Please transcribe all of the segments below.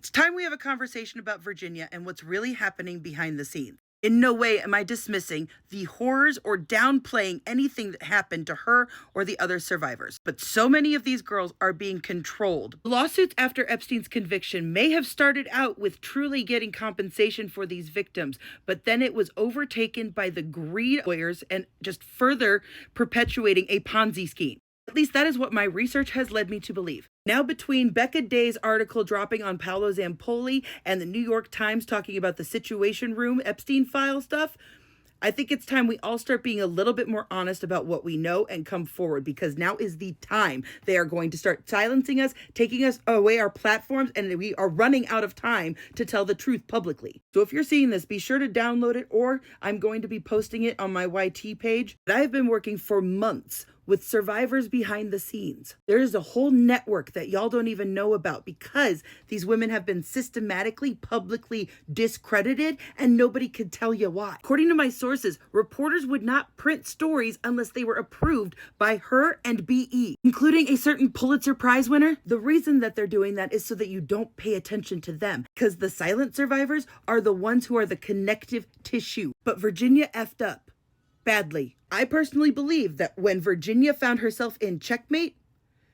It's time we have a conversation about Virginia and what's really happening behind the scenes. In no way am I dismissing the horrors or downplaying anything that happened to her or the other survivors. But so many of these girls are being controlled. Lawsuits after Epstein's conviction may have started out with truly getting compensation for these victims, but then it was overtaken by the greed lawyers and just further perpetuating a Ponzi scheme. At least that is what my research has led me to believe. Now, between Becca Day's article dropping on Paolo Zampoli and the New York Times talking about the Situation Room Epstein file stuff, I think it's time we all start being a little bit more honest about what we know and come forward, because now is the time. They are going to start silencing us, taking us away our platforms, and we are running out of time to tell the truth publicly. So if you're seeing this, be sure to download it, or I'm going to be posting it on my YT page. But I have been working for months with survivors behind the scenes. There is a whole network that y'all don't even know about because these women have been systematically, publicly discredited, and nobody could tell you why. According to my sources, reporters would not print stories unless they were approved by her and BE, including a certain Pulitzer Prize winner. The reason that they're doing that is so that you don't pay attention to them, because the silent survivors are the ones who are the connective tissue. But Virginia effed up badly. I personally believe that when Virginia found herself in checkmate,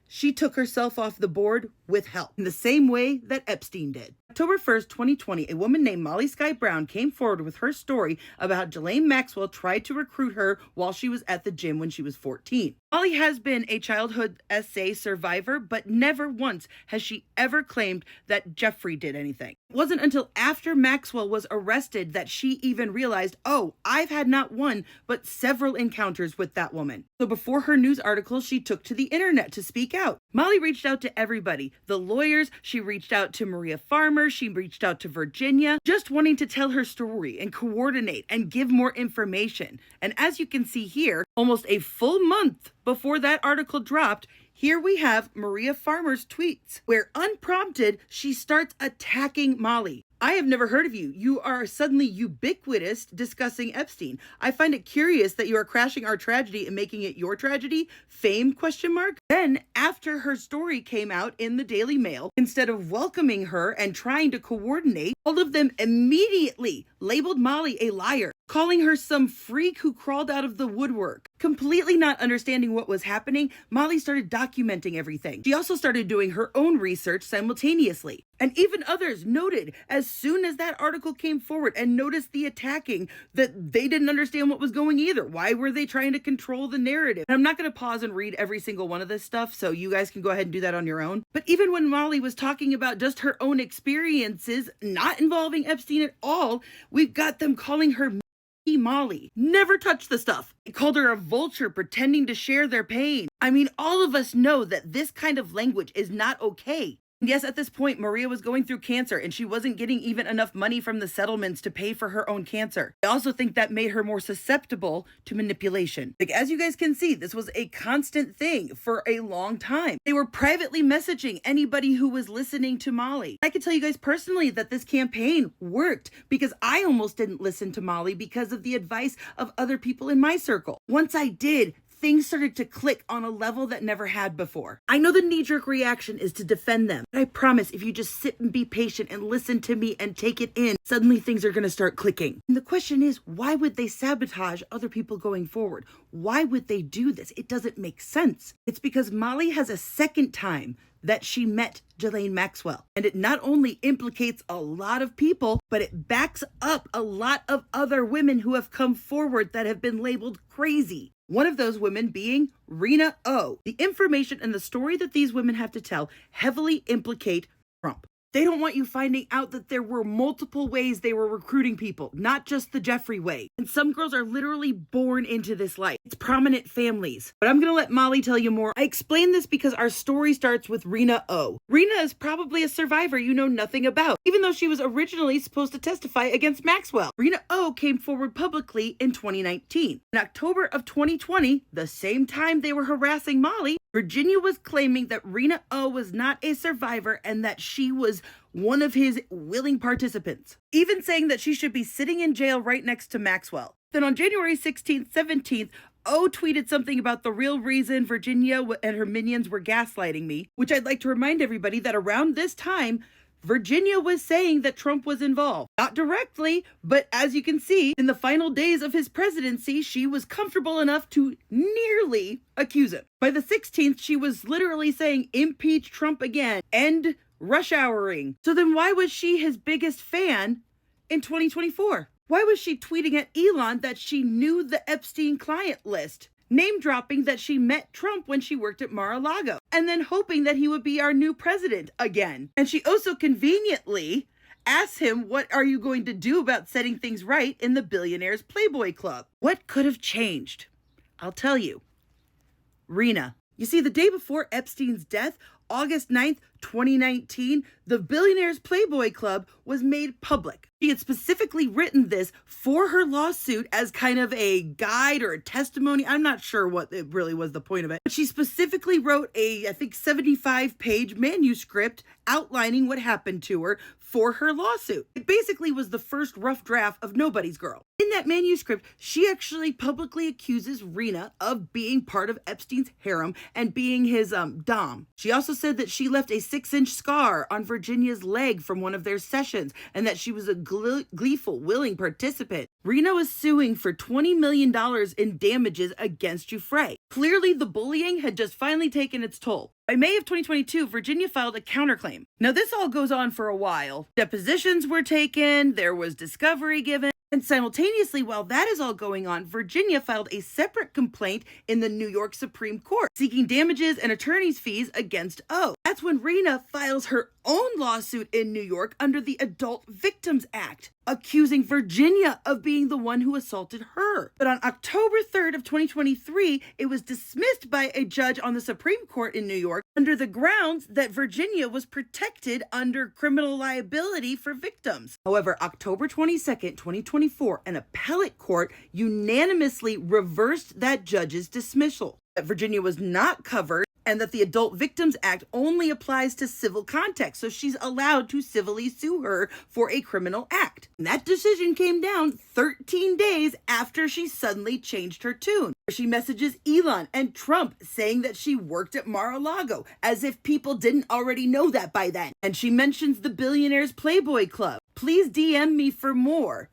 she took herself off the board with help, in the same way that Epstein did. October 1st, 2020, a woman named Molly Sky Brown came forward with her story about how Ghislaine Maxwell tried to recruit her while she was at the gym when she was 14. Molly has been a childhood SA survivor, but never once has she ever claimed that Jeffrey did anything. It wasn't until after Maxwell was arrested that she even realized, oh, I've had not one, but several encounters with that woman. So before her news article, she took to the internet to speak out. Molly reached out to everybody. The lawyers, she reached out to Maria Farmer, she reached out to Virginia, just wanting to tell her story and coordinate and give more information. And as you can see here, almost a full month before that article dropped, here we have Maria Farmer's tweets, where unprompted, she starts attacking Molly. I have never heard of you. You are suddenly ubiquitous discussing Epstein. I find it curious that you are crashing our tragedy and making it your tragedy. Fame ? Then, after her story came out in the Daily Mail, instead of welcoming her and trying to coordinate, all of them immediately labeled Molly a liar, calling her some freak who crawled out of the woodwork. Completely not understanding what was happening, Molly started documenting everything. She also started doing her own research simultaneously. And even others noted, as soon as that article came forward and noticed the attacking, that they didn't understand what was going either. Why were they trying to control the narrative? And I'm not going to pause and read every single one of this stuff, so you guys can go ahead and do that on your own. But even when Molly was talking about just her own experiences, not involving Epstein at all, we've got them calling her Molly. Never touched the stuff. They called her a vulture pretending to share their pain. I mean, all of us know that this kind of language is not okay. Yes, at this point, Maria was going through cancer and she wasn't getting even enough money from the settlements to pay for her own cancer. I also think that made her more susceptible to manipulation. Like, as you guys can see, this was a constant thing for a long time. They were privately messaging anybody who was listening to Molly. I can tell you guys personally that this campaign worked, because I almost didn't listen to Molly because of the advice of other people in my circle. Once I did, things started to click on a level that never had before. I know the knee-jerk reaction is to defend them, but I promise if you just sit and be patient and listen to me and take it in, suddenly things are going to start clicking. And the question is, why would they sabotage other people going forward? Why would they do this? It doesn't make sense. It's because Molly has a second time that she met Ghislaine Maxwell. And it not only implicates a lot of people, but it backs up a lot of other women who have come forward that have been labeled crazy. One of those women being Rina O. The information and the story that these women have to tell heavily implicate Trump. They don't want you finding out that there were multiple ways they were recruiting people, not just the Jeffrey way. And some girls are literally born into this life. It's prominent families. But I'm going to let Molly tell you more. I explain this because our story starts with Rina O. Rina is probably a survivor you know nothing about, even though she was originally supposed to testify against Maxwell. Rina O came forward publicly in 2019. In October of 2020, the same time they were harassing Molly, Virginia was claiming that Rina O was not a survivor and that she was one of his willing participants, even saying that she should be sitting in jail right next to Maxwell. Then on January 16th, 17th, O tweeted something about the real reason Virginia and her minions were gaslighting me, which I'd like to remind everybody that around this time, Virginia was saying that Trump was involved. Not directly, but as you can see, in the final days of his presidency, she was comfortable enough to nearly accuse him. By the 16th, she was literally saying, impeach Trump again, end rush houring. So then why was she his biggest fan in 2024? Why was she tweeting at Elon that she knew the Epstein client list? Name dropping that she met Trump when she worked at Mar-a-Lago, and then hoping that he would be our new president again. And she also conveniently asked him, what are you going to do about setting things right in the Billionaires Playboy Club? What could have changed? I'll tell you. Rina. You see, the day before Epstein's death, August 9th, 2019, the Billionaires Playboy Club was made public. She had specifically written this for her lawsuit as kind of a guide or a testimony. I'm not sure what it really was the point of it. But she specifically wrote I think 75-page manuscript outlining what happened to her for her lawsuit. It basically was the first rough draft of Nobody's Girl. In that manuscript, she actually publicly accuses Rina of being part of Epstein's harem and being his dom. She also said that she left a 6-inch scar on Virginia's leg from one of their sessions and that she was a gleeful, willing participant. Rina was suing for $20 million in damages against Giuffre. Clearly, the bullying had just finally taken its toll. By May of 2022, Virginia filed a counterclaim. Now, this all goes on for a while. Depositions were taken, there was discovery given, and simultaneously, while that is all going on, Virginia filed a separate complaint in the New York Supreme Court, seeking damages and attorney's fees against O. That's when Rina files her own lawsuit in New York under the Adult Victims Act, accusing Virginia of being the one who assaulted her. But on October 3rd of 2023, it was dismissed by a judge on the Supreme Court in New York under the grounds that Virginia was protected under criminal liability for victims. However, October 22nd, 2024, an appellate court unanimously reversed that judge's dismissal, that Virginia was not covered and that the Adult Victims Act only applies to civil context, so she's allowed to civilly sue her for a criminal act. And that decision came down 13 days after she suddenly changed her tune. She messages Elon and Trump saying that she worked at Mar-a-Lago, as if people didn't already know that by then. And she mentions the Billionaires Playboy Club. Please DM me for more.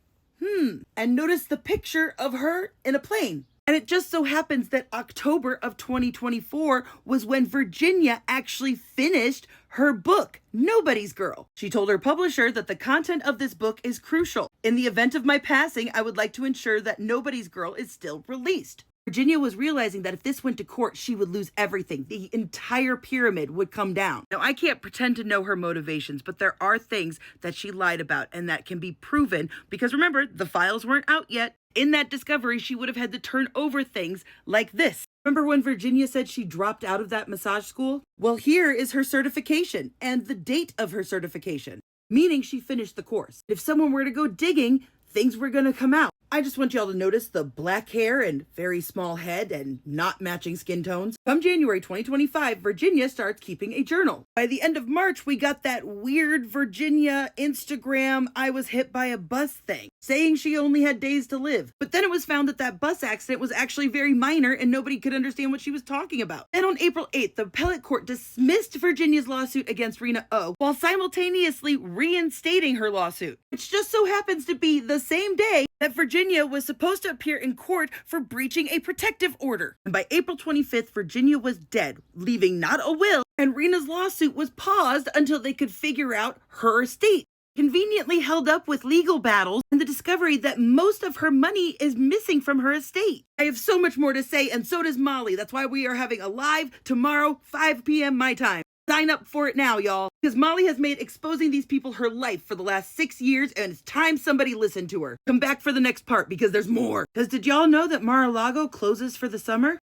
And notice the picture of her in a plane. And it just so happens that October of 2024 was when Virginia actually finished her book, Nobody's Girl. She told her publisher that the content of this book is crucial. In the event of my passing, I would like to ensure that Nobody's Girl is still released. Virginia was realizing that if this went to court, she would lose everything. The entire pyramid would come down. Now, I can't pretend to know her motivations, but there are things that she lied about and that can be proven because remember, the files weren't out yet. In that discovery, she would have had to turn over things like this. Remember when Virginia said she dropped out of that massage school? Well, here is her certification and the date of her certification, meaning she finished the course. If someone were to go digging, things were going to come out. I just want y'all to notice the black hair and very small head and not matching skin tones. Come January 2025, Virginia starts keeping a journal. By the end of March, we got that weird Virginia Instagram I was hit by a bus thing, saying she only had days to live. But then it was found that that bus accident was actually very minor and nobody could understand what she was talking about. Then on April 8th, the appellate court dismissed Virginia's lawsuit against Rina O while simultaneously reinstating her lawsuit, which just so happens to be the same day that Virginia was supposed to appear in court for breaching a protective order. And by April 25th, Virginia was dead, leaving not a will, and Rina's lawsuit was paused until they could figure out her estate. Conveniently held up with legal battles and the discovery that most of her money is missing from her estate. I have so much more to say, and so does Molly. That's why we are having a live tomorrow, 5 p.m. my time. Sign up for it now, y'all, because Molly has made exposing these people her life for the last 6 years, and it's time somebody listened to her. Come back for the next part because there's more. Because did y'all know that Mar-a-Lago closes for the summer?